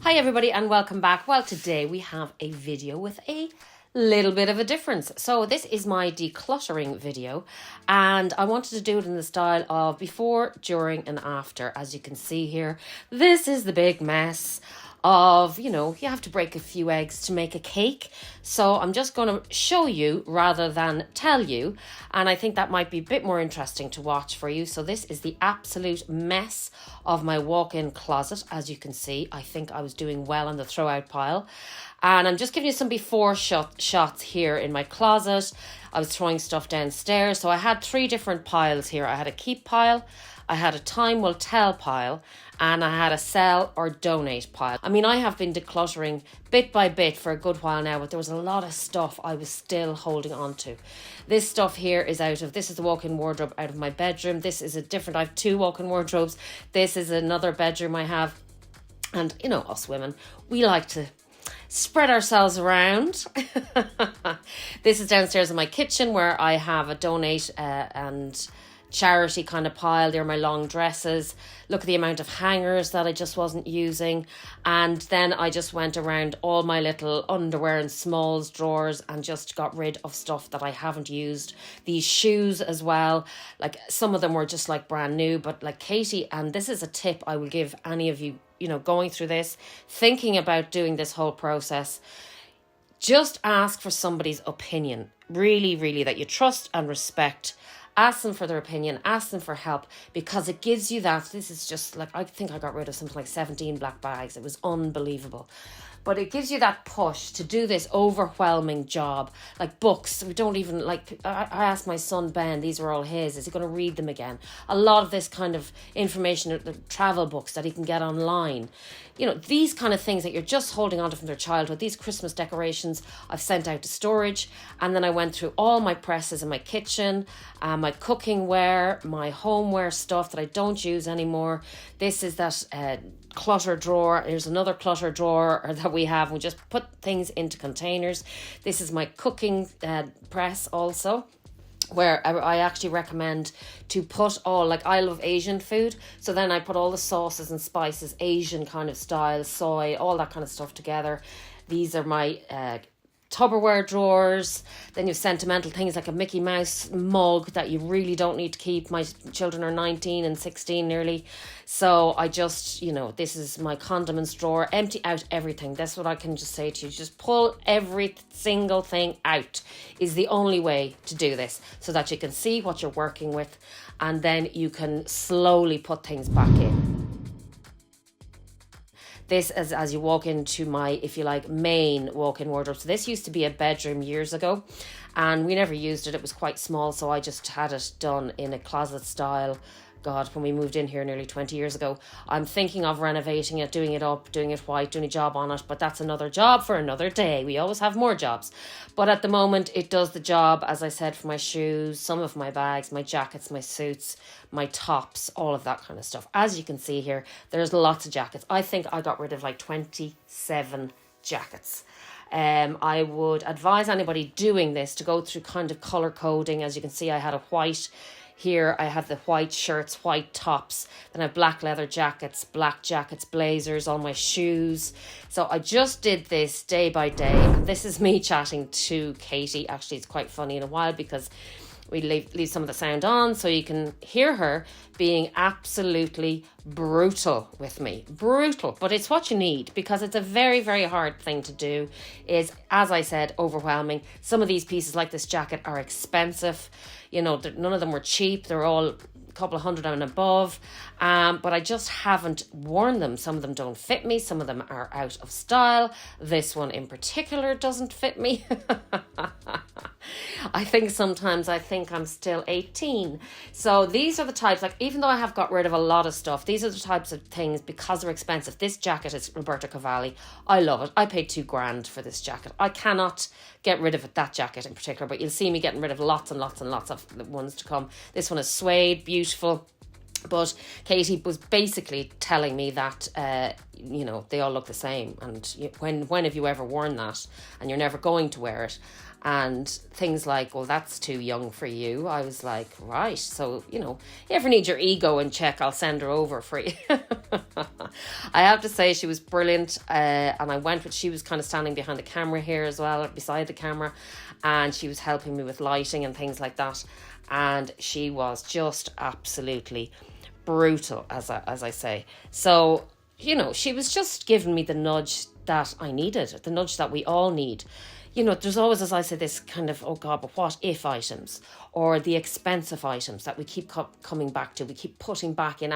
Hi everybody and welcome back. Well, today we have a video with a little bit of a difference. So this is my decluttering video and I wanted to do it in the style of before, during and after. As you can see here, this is the big mess of, you have to break a few eggs to make a cake. So I'm just going to show you rather than tell you. And I think that might be a bit more interesting to watch for you. So this is the absolute mess of my walk-in closet. As you can see, I think I was doing well on the throw out pile. And I'm just giving you some before shots here in my closet. I was throwing stuff downstairs. So I had three different piles here. I had a keep pile, I had a time will tell pile, and I had a sell or donate pile. I mean, I have been decluttering bit by bit for a good while now, but there was a lot of stuff I was still holding on to. This stuff here is this is the walk-in wardrobe out of my bedroom. This is I have two walk-in wardrobes. This is another bedroom I have. And, us women, we like to spread ourselves around. This is downstairs in my kitchen where I have a donate and charity kind of pile. There are my long dresses. Look at the amount of hangers that I just wasn't using. And then I just went around all my little underwear and smalls drawers and just got rid of stuff that I haven't used. These shoes as well, like some of them were just like brand new, but like Katie, and this is a tip I will give any of you, going through this, thinking about doing this whole process. Just ask for somebody's opinion, really, really, that you trust and respect. Ask them for their opinion, ask them for help, because it gives you that. This is just like, I think I got rid of something like 17 black bags. It was unbelievable. But it gives you that push to do this overwhelming job. Like books, we don't even I asked my son Ben, these are all his, is he going to read them again? A lot of this kind of information, the travel books that he can get online. These kind of things that you're just holding on to from their childhood. These Christmas decorations I've sent out to storage. And then I went through all my presses in my kitchen, my cooking ware, my homeware stuff that I don't use anymore. This is that clutter drawer. There's another clutter drawer that we have. We just put things into containers. This is my cooking press also, where I actually recommend to put I love Asian food. So then I put all the sauces and spices, Asian kind of style, soy, all that kind of stuff together. These are my Tupperware drawers. Then you have sentimental things like a Mickey Mouse mug that you really don't need to keep. My children are 19 and 16 nearly. So I just, this is my condiments drawer. Empty out everything. That's what I can just say to you. Just pull every single thing out is the only way to do this, so that you can see what you're working with and then you can slowly put things back in. This is as you walk into my, if you like, main walk-in wardrobe. So this used to be a bedroom years ago and we never used it. It was quite small, so I just had it done in a closet style. God, when we moved in here nearly 20 years ago. I'm thinking of renovating it, doing it up, doing it white, doing a job on it, but that's another job for another day. We always have more jobs. But at the moment, it does the job, as I said, for my shoes, some of my bags, my jackets, my suits, my tops, all of that kind of stuff. As you can see here, there's lots of jackets. I think I got rid of like 27 jackets. I would advise anybody doing this to go through kind of color coding. As you can see, I had a white. Here I have the white shirts, white tops, then I have black leather jackets, black jackets, blazers, all my shoes. So I just did this day by day. And this is me chatting to Katie. Actually, it's quite funny in a while because we leave some of the sound on so you can hear her being absolutely brutal with me. Brutal, but it's what you need because it's a very, very hard thing to do. Is, as I said, overwhelming. Some of these pieces like this jacket are expensive. None of them were cheap. They're all a couple of hundred and above. But I just haven't worn them. Some of them don't fit me. Some of them are out of style. This one in particular doesn't fit me. I think sometimes I'm still 18. So these are the types, even though I have got rid of a lot of stuff, these are the types of things because they're expensive. This jacket is Roberto Cavalli. I love it. I paid $2,000 for this jacket. I cannot get rid of it, that jacket in particular, but you'll see me getting rid of lots and lots and lots of the ones to come. This one is suede, beautiful. But Katie was basically telling me that, they all look the same. And when have you ever worn that? And you're never going to wear it. And things like, well, that's too young for you. I was like, right. So, you know, you ever need your ego in check, I'll send her over for you. I have to say she was brilliant. And I went with, she was kind of standing behind the camera here as well, beside the camera. And she was helping me with lighting and things like that. And she was just absolutely brutal, as I say. So, you know, she was just giving me the nudge that I needed, the nudge that we all need. You know, there's always, as I said, this kind of, oh God, but what if items, or the expensive items that we keep coming back to, we keep putting back in,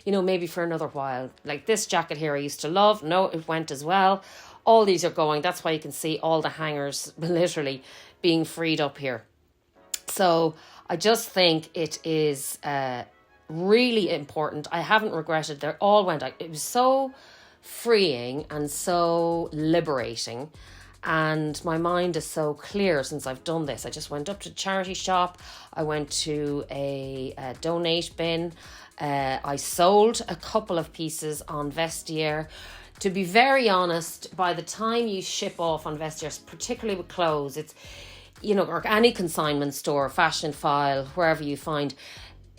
you know, maybe for another while. Like this jacket here I used to love. No, it went as well. All these are going. That's why you can see all the hangers literally being freed up here. So I just think it is really important. I haven't regretted. They all went out. It was so freeing and so liberating. And my mind is so clear since I've done this. I just went up to a charity shop. I went to a donate bin. I sold a couple of pieces on Vestiaire. To be very honest, by the time you ship off on Vestiaire, particularly with clothes, it's, you know, or any consignment store, Fashion File, wherever you find,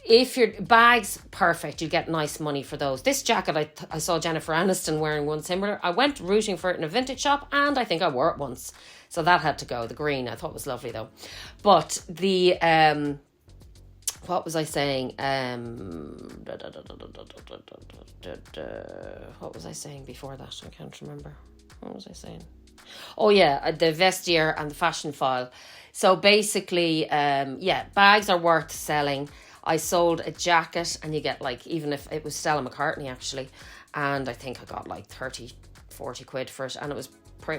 if your bags, perfect, you get nice money for those. This jacket, I saw Jennifer Aniston wearing one similar. I went rooting for it in a vintage shop, and I think I wore it once. So that had to go. The green, I thought was lovely though. But the, what was I saying? What was I saying before that? I can't remember. What was I saying? Oh yeah, the Vestiaire and the Fashion File. So basically, yeah, bags are worth selling. I sold a jacket, and you get like, even if it was Stella McCartney actually, and I think I got like 30, 40 quid for it, and it was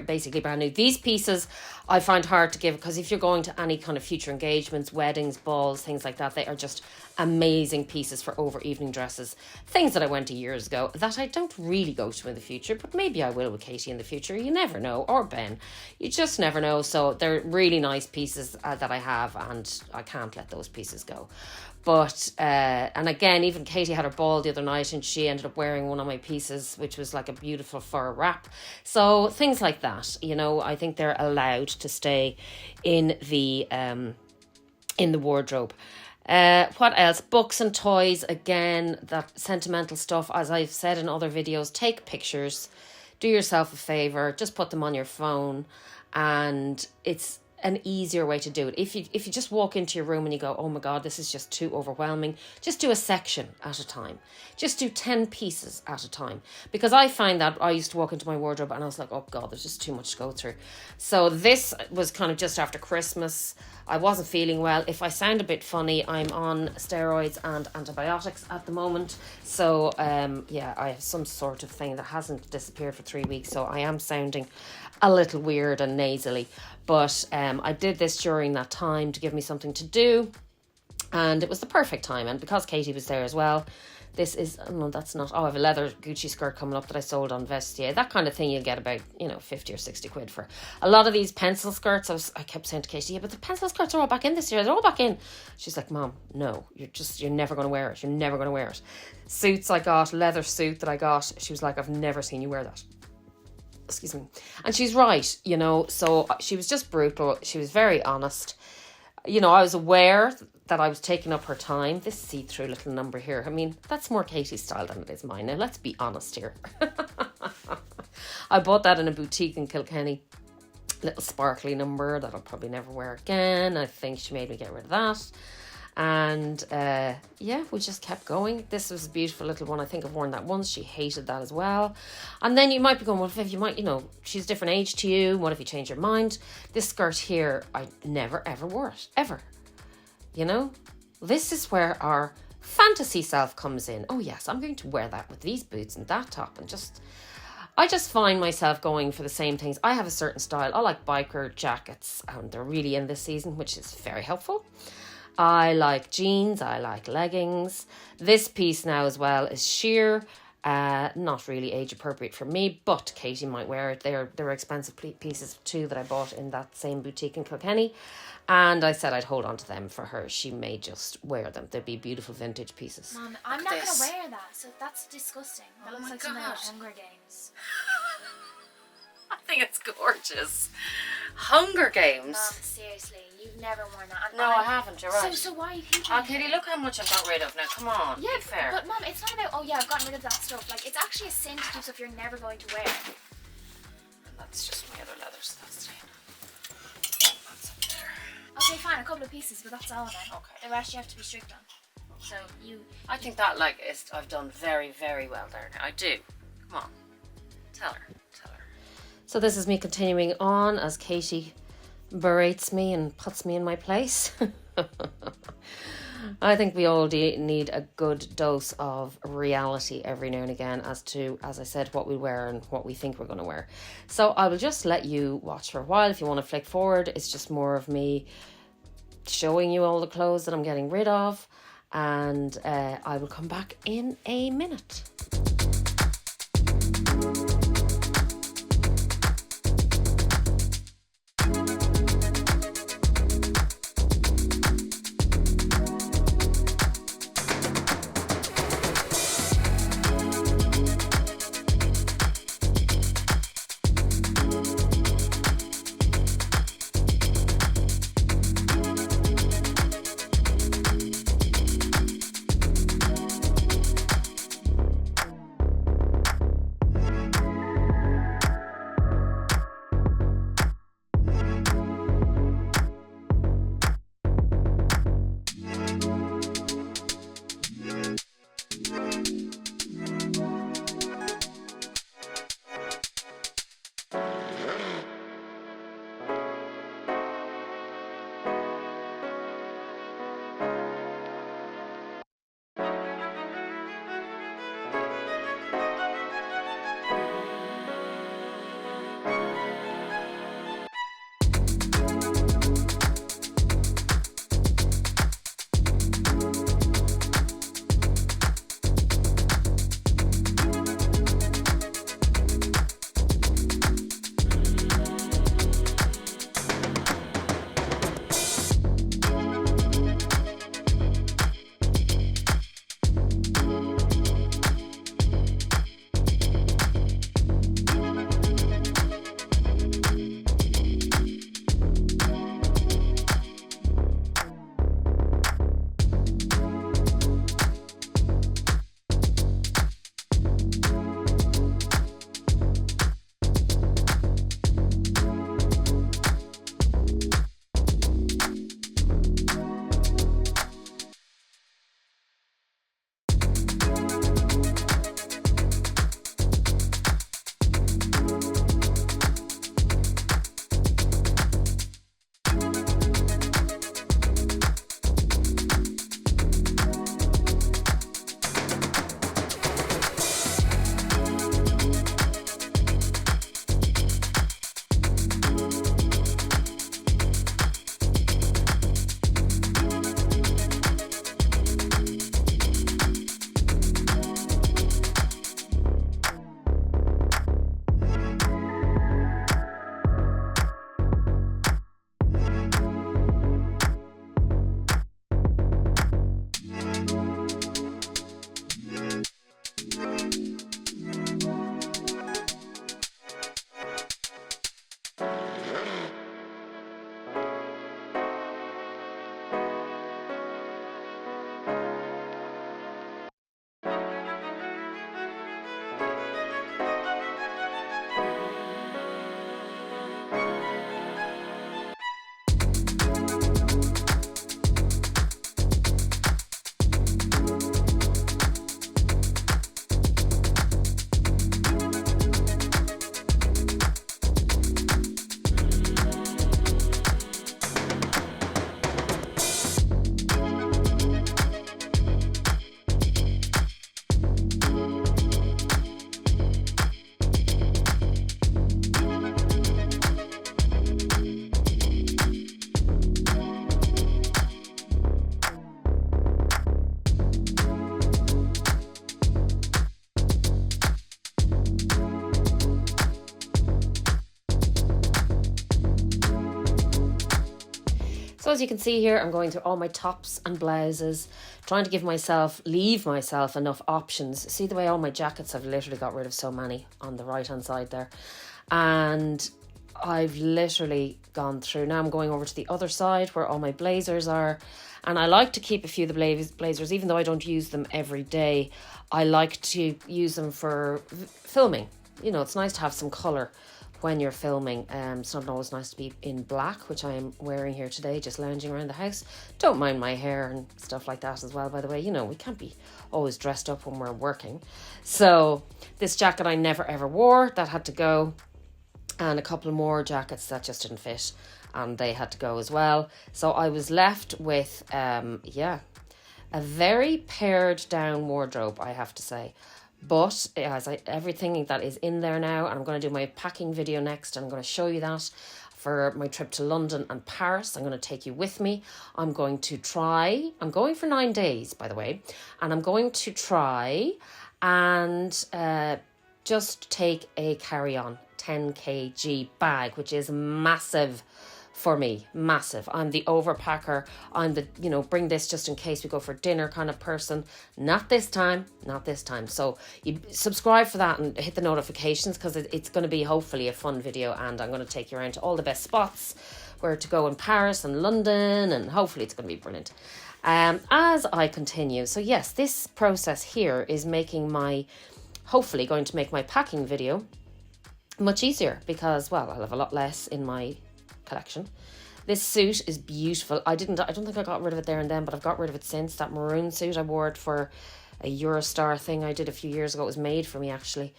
basically brand new. These pieces I find hard to give, because if you're going to any kind of future engagements, weddings, balls, things like that, they are just amazing pieces for over evening dresses. Things that I went to years ago that I don't really go to in the future, but maybe I will with Katie in the future. You never know, or Ben. You just never know. So they're really nice pieces that I have, and I can't let those pieces go. But, and again, even Katie had her ball the other night, and she ended up wearing one of my pieces, which was like a beautiful fur wrap. So things like that, you know, I think they're allowed to stay in the wardrobe. What else? Books and toys. Again, that sentimental stuff, as I've said in other videos, take pictures, do yourself a favor, just put them on your phone, and it's an easier way to do it. If you just walk into your room and you go, oh my God, this is just too overwhelming, just do a section at a time. Just do 10 pieces at a time. Because I find that I used to walk into my wardrobe and I was like, oh God, there's just too much to go through. So this was kind of just after Christmas. I wasn't feeling well. If I sound a bit funny, I'm on steroids and antibiotics at the moment. So yeah, I have some sort of thing that hasn't disappeared for 3 weeks. So I am sounding a little weird and nasally. But I did this during that time to give me something to do. And it was the perfect time. And because Katie was there as well, this is, no, that's not, oh, I have a leather Gucci skirt coming up that I sold on Vestiaire. That kind of thing you'll get about, 50 or 60 quid for. A lot of these pencil skirts, I kept saying to Katie, yeah, but the pencil skirts are all back in this year. They're all back in. She's like, Mom, no, you're never going to wear it. You're never going to wear it. Suits I got, leather suit that I got. She was like, I've never seen you wear that. Excuse me. And she's right, so she was just brutal. She was very honest. I was aware that I was taking up her time. This see-through little number here, I mean, that's more Katie's style than it is mine. Now, let's be honest here. I bought that in a boutique in Kilkenny. Little sparkly number that I'll probably never wear again. I think she made me get rid of that. And yeah, we just kept going. This was a beautiful little one. I think I've worn that once. She hated that as well. And then you might be going, well, Viv, you might, she's a different age to you. What if you change your mind? This skirt here, I never ever wore it, ever. This is where our fantasy self comes in. Oh yes, I'm going to wear that with these boots and that top, and I just find myself going for the same things. I have a certain style. I like biker jackets, and they're really in this season, which is very helpful. I like jeans, I like leggings. This piece now as well is sheer, not really age appropriate for me, but Katie might wear it. They're expensive pieces too that I bought in that same boutique in Kilkenny. And I said I'd hold on to them for her. She may just wear them. They'd be beautiful vintage pieces. Mom, I'm not going to wear that, so that's disgusting. That looks like something out of Hunger Games. I think it's gorgeous. Hunger Games. Mom, seriously, you've never worn that. And No, I haven't. You're right. So why are you keeping Oh, it? Katie, look how much I've got rid of now. Come on, Yeah, be fair. but Mom, it's not about, oh yeah, I've gotten rid of that stuff. Like, it's actually a sin to keep stuff you're never going to wear. And that's just my other leathers. That's staying. That's up there. Okay, fine, a couple of pieces, but that's all then. Okay. The rest you have to be strict on. So I think that I've done very, very well there now. I do. Come on. Tell her. So this is me continuing on as Katie berates me and puts me in my place. I think we all need a good dose of reality every now and again as to, as I said, what we wear and what we think we're going to wear. So I will just let you watch for a while. If you want to flick forward, it's just more of me showing you all the clothes that I'm getting rid of. And I will come back in a minute. So as you can see here, I'm going through all my tops and blouses, trying to leave myself enough options. See the way all my jackets, I've literally got rid of so many on the right hand side there. And I've literally gone through. Now I'm going over to the other side where all my blazers are. And I like to keep a few of the blazers, even though I don't use them every day. I like to use them for filming. You know, it's nice to have some colour when you're filming. It's not always nice to be in black, which I am wearing here today, just lounging around the house. Don't mind my hair and stuff like that as well, by the way. You know, we can't be always dressed up when we're working. So this jacket I never ever wore, that had to go. And a couple more jackets that just didn't fit, and they had to go as well. So I was left with, a very pared down wardrobe, I have to say. But it has everything that is in there now, and I'm going to do my packing video next, and I'm going to show you that for my trip to London and Paris. I'm going to take you with me. I'm going for 9 days, by the way, and I'm going to try and just take a carry-on 10 kg bag, which is massive for me, massive. I'm the overpacker. I'm the, bring this just in case we go for dinner kind of person. Not this time. So you subscribe for that and hit the notifications, because it's going to be hopefully a fun video, and I'm going to take you around to all the best spots where to go in Paris and London, and hopefully it's going to be brilliant. As I continue, so yes, this process here is hopefully going to make my packing video much easier, because, well, I'll have a lot less in my collection. This suit is beautiful. I don't think I got rid of it there and then, but I've got rid of it since. That maroon suit, I wore it for a Eurostar thing I did a few years ago. It was made for me, actually.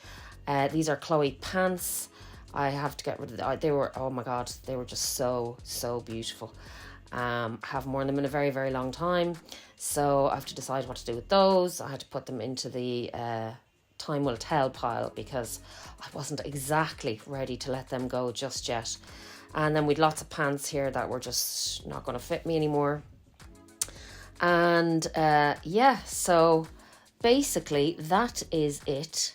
These are Chloe pants. I have to get rid of them. They were, oh my God, they were just so, so beautiful. Haven't worn them in a very, very long time. So I have to decide what to do with those. I had to put them into the time will tell pile, because I wasn't exactly ready to let them go just yet. And then we'd lots of pants here that were just not going to fit me anymore. And so basically that is it.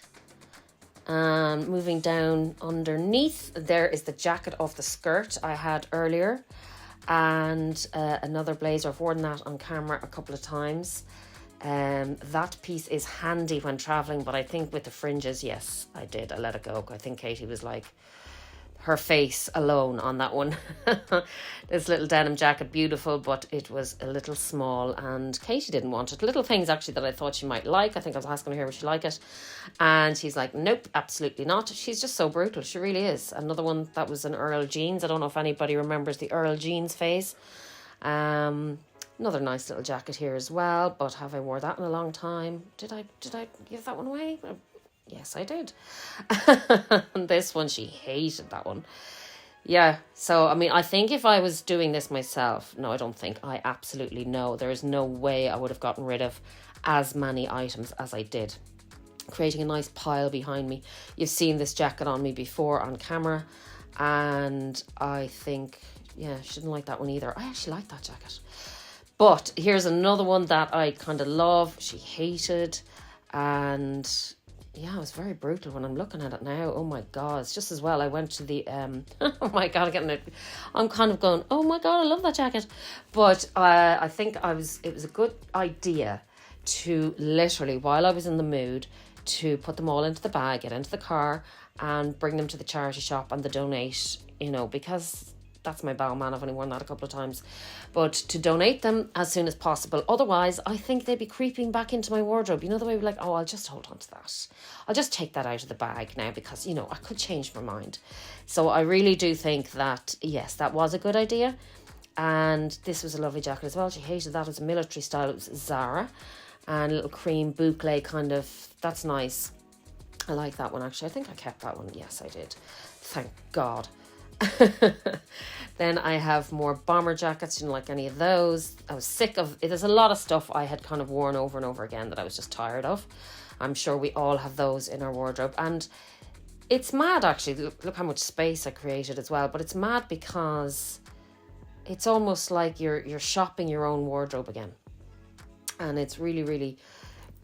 Moving down underneath, there is the jacket off the skirt I had earlier, and another blazer. I've worn that on camera a couple of times. That piece is handy when traveling, but I think with the fringes, yes, I let it go. I think Katie was like, her face alone on that one. This little denim jacket, beautiful, but it was a little small, and Katie didn't want it. Little things actually that I thought she might like. I think I was asking her would she like it, and she's like, nope, absolutely not. She's just so brutal. She really is. Another one that was an Earl jeans. I don't know if anybody remembers the Earl jeans phase. Another nice little jacket here as well, but have I wore that in a long time? Did I give that one away? Yes, I did. And this one, she hated that one. Yeah, so, I mean, I think if I was doing this myself, no, I don't think, I absolutely know, there is no way I would have gotten rid of as many items as I did. Creating a nice pile behind me. You've seen this jacket on me before on camera, and I think, yeah, she didn't like that one either. I actually like that jacket. But here's another one that I kind of love. She hated, and yeah, it was very brutal when I'm looking at it now. Oh my God, it's just as well I went to the, oh my God, I'm kind of going, oh my God, I love that jacket. But I think it was a good idea to literally, while I was in the mood, to put them all into the bag, get into the car, and bring them to the charity shop and the donate, because that's my bowel man. I've only worn that a couple of times. But to donate them as soon as possible. Otherwise, I think they'd be creeping back into my wardrobe. The way we're like, oh, I'll just hold on to that. I'll just take that out of the bag now because, I could change my mind. So I really do think that, yes, that was a good idea. And this was a lovely jacket as well. She hated that. It was a military style. It was Zara. And a little cream boucle kind of, that's nice. I like that one, actually. I think I kept that one. Yes, I did. Thank God. Then I have more bomber jackets. Didn't like any of those. I was sick of it. There's a lot of stuff I had kind of worn over and over again that I was just tired of. I'm sure we all have those in our wardrobe, and it's mad actually. Look how much space I created as well. But it's mad because it's almost like you're shopping your own wardrobe again, and it's really, really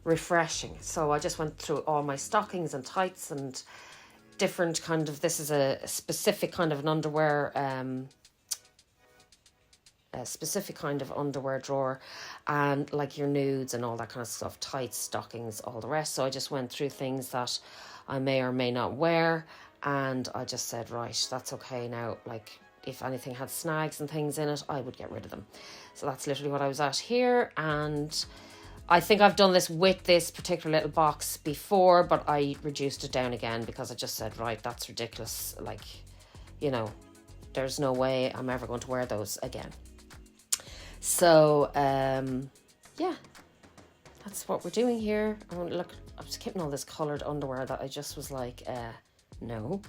refreshing. So I just went through all my stockings and tights and different kind of, this is a specific kind of an underwear, a specific kind of underwear drawer, and like your nudes and all that kind of stuff, tights, stockings, all the rest. So I just went through things that I may or may not wear, And I just said, right, that's okay now. Like, if anything had snags and things in it, I would get rid of them. So that's literally what I was at here. And I think I've done this with this particular little box before, but I reduced it down again because I just said, right, that's ridiculous. Like, you know, there's no way I'm ever going to wear those again. So, yeah, that's what we're doing here. I want to look, I was keeping all this coloured underwear that I just was like, no.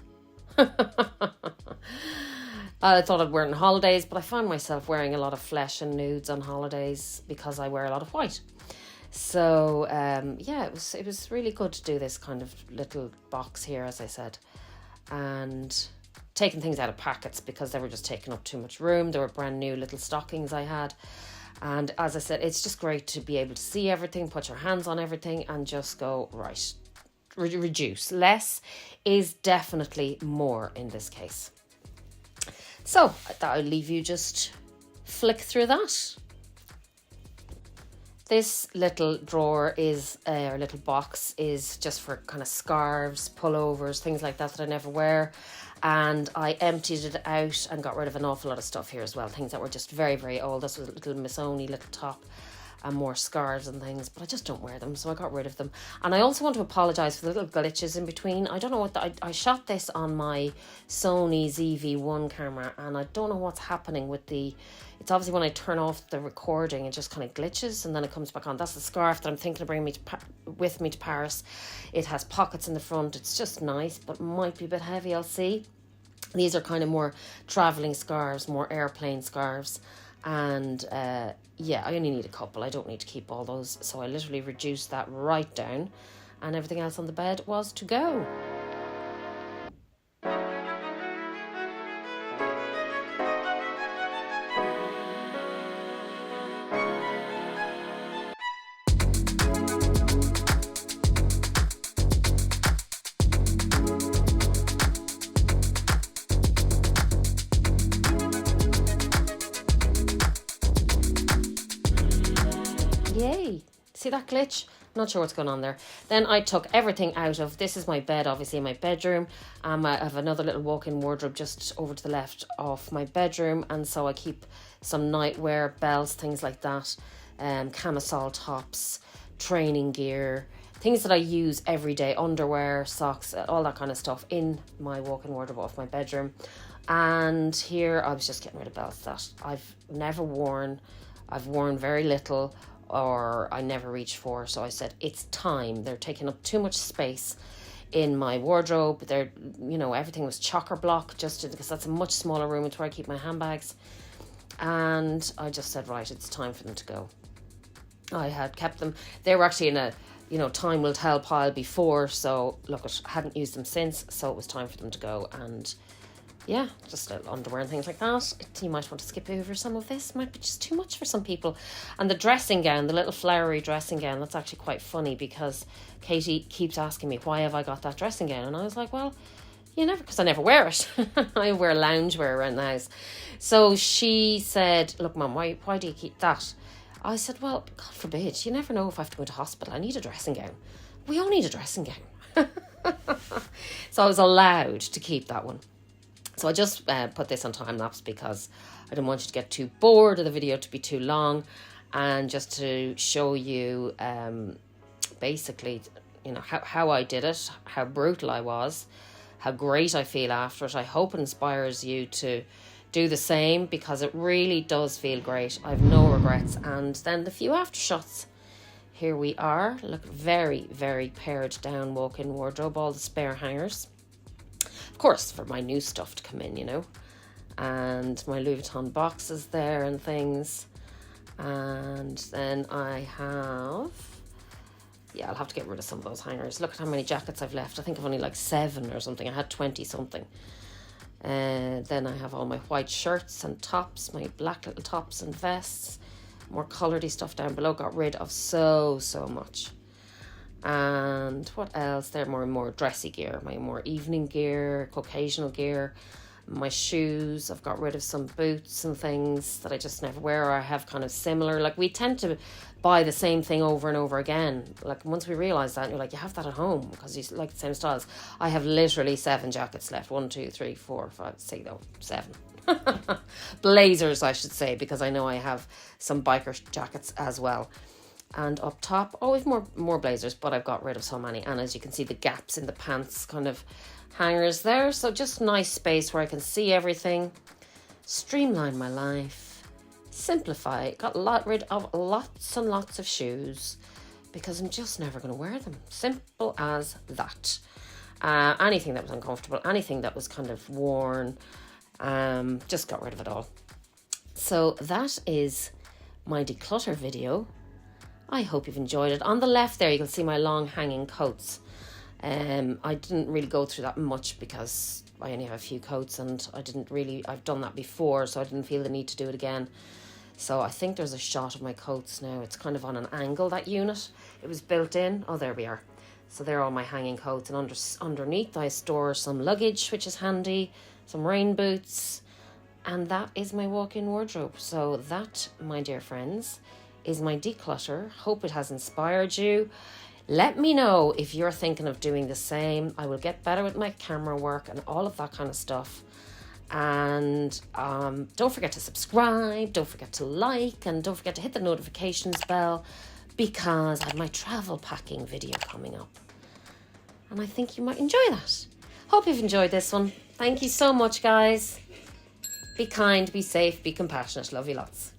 I thought I'd wear it on holidays, but I found myself wearing a lot of flesh and nudes on holidays because I wear a lot of white. So, yeah, it was really good to do this kind of little box here, as I said. And taking things out of packets because they were just taking up too much room. They were brand new little stockings I had. And as I said, it's just great to be able to see everything, put your hands on everything and just go, right, reduce. Less is definitely more in this case. So I thought I'd leave you just flick through that. This little drawer is, or little box is just for kind of scarves, pullovers, things like that I never wear. And I emptied it out and got rid of an awful lot of stuff here as well. Things that were just very, very old. This was a little Missoni little top and more scarves and things, but I just don't wear them, so I got rid of them. And I also want to apologise for the little glitches in between. I don't know what I shot this on my Sony ZV-1 camera, and I don't know what's happening with the, it's obviously when I turn off the recording, it just kind of glitches and then it comes back on. That's the scarf that I'm thinking of bringing with me to Paris. It has pockets in the front. It's just nice, but might be a bit heavy, I'll see. These are kind of more travelling scarves, more airplane scarves. And yeah, I only need a couple. I don't need to keep all those. So I literally reduced that right down and everything else on the bed was to go. Yay. See that glitch? Not sure what's going on there. Then I took everything out of, this is my bed, obviously in my bedroom. I have another little walk-in wardrobe just over to the left of my bedroom. And so I keep some nightwear, belts, things like that. Camisole tops, training gear, things that I use every day, underwear, socks, all that kind of stuff in my walk-in wardrobe of my bedroom. And here I was just getting rid of belts that I've never worn. I've worn very little, or I never reached for. So I said, it's time. They're taking up too much space in my wardrobe. They're, you know, everything was chocker block just because that's a much smaller room. It's where I keep my handbags. And I just said, right, it's time for them to go. I had kept them. They were actually in a, you know, time will tell pile before. So look, I hadn't used them since. So it was time for them to go. And yeah, just underwear and things like that. You might want to skip over some of this. Might be just too much for some people. And the dressing gown, the little flowery dressing gown, that's actually quite funny because Katie keeps asking me, why have I got that dressing gown? And I was like, well, you never, because I never wear it. I wear loungewear around the house. So she said, look, Mum, why do you keep that? I said, well, God forbid, you never know if I have to go to hospital. I need a dressing gown. We all need a dressing gown. So I was allowed to keep that one. So I just put this on time lapse because I didn't want you to get too bored of the video to be too long, and just to show you basically, you know, how I did it, how brutal I was, how great I feel after it. I hope it inspires you to do the same because it really does feel great. I have no regrets. And then the few after shots. Here we are. Look, very, very pared down walk-in wardrobe, all the spare hangers. Of course, for my new stuff to come in, you know, and my Louis Vuitton boxes there and things. And then I have, yeah, I'll have to get rid of some of those hangers. Look at how many jackets I've left. I think I've only like 7 or something. I had 20 something. Then I have all my white shirts and tops, my black little tops and vests, more colouredy stuff down below. Got rid of so much. And what else? They're more dressy gear, my more evening gear, occasional gear. My shoes, I've got rid of some boots and things that I just never wear, or I have kind of similar. Like, we tend to buy the same thing over and over again. Like, once we realise that, you're like, you have that at home because you like the same styles. I have literally 7 jackets left. 1, 2, 3, 4, 5, 6, no, 7. Blazers, I should say, because I know I have some biker jackets as well. And up top, oh, we've more blazers, but I've got rid of so many. And as you can see, the gaps in the pants kind of hangers there. So just nice space where I can see everything. Streamline my life. Simplify. Got rid of lots and lots of shoes because I'm just never going to wear them. Simple as that. Anything that was uncomfortable, anything that was kind of worn, just got rid of it all. So that is my declutter video. I hope you've enjoyed it. On the left there, you can see my long hanging coats. I didn't really go through that much because I only have a few coats and I've done that before, so I didn't feel the need to do it again. So I think there's a shot of my coats now. It's kind of on an angle, that unit. It was built in. Oh, there we are. So they're all my hanging coats, and underneath I store some luggage, which is handy, some rain boots, and that is my walk-in wardrobe. So that, my dear friends, is my declutter. Hope it has inspired you. Let me know if you're thinking of doing the same. I will get better with my camera work and all of that kind of stuff. And don't forget to subscribe, don't forget to like, and don't forget to hit the notifications bell, because I have my travel packing video coming up. And I think you might enjoy that. Hope you've enjoyed this one. Thank you so much, guys. Be kind, be safe, be compassionate. Love you lots.